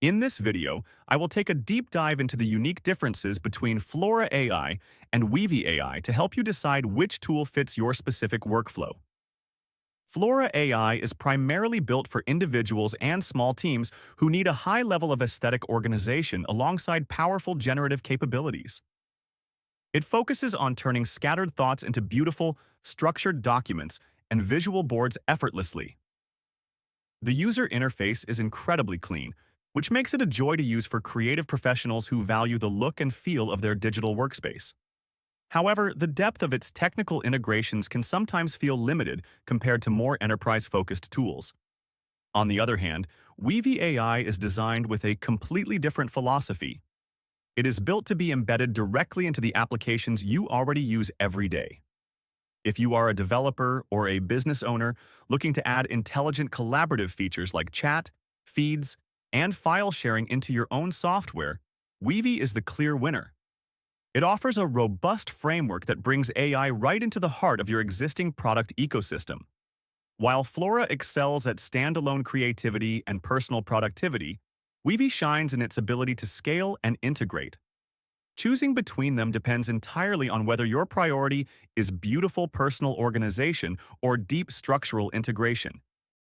In this video, I will take a deep dive into the unique differences between Flora AI and Weavy AI to help you decide which tool fits your specific workflow. Flora AI is primarily built for individuals and small teams who need a high level of aesthetic organization alongside powerful generative capabilities. It focuses on turning scattered thoughts into beautiful, structured documents and visual boards effortlessly. The user interface is incredibly clean, which makes it a joy to use for creative professionals who value the look and feel of their digital workspace. However, the depth of its technical integrations can sometimes feel limited compared to more enterprise-focused tools. On the other hand, Weavy AI is designed with a completely different philosophy. It is built to be embedded directly into the applications you already use every day. If you are a developer or a business owner looking to add intelligent collaborative features like chat, feeds, and file sharing into your own software, Weavy is the clear winner. It offers a robust framework that brings AI right into the heart of your existing product ecosystem. While Flora excels at standalone creativity and personal productivity, Weavy shines in its ability to scale and integrate. Choosing between them depends entirely on whether your priority is beautiful personal organization or deep structural integration.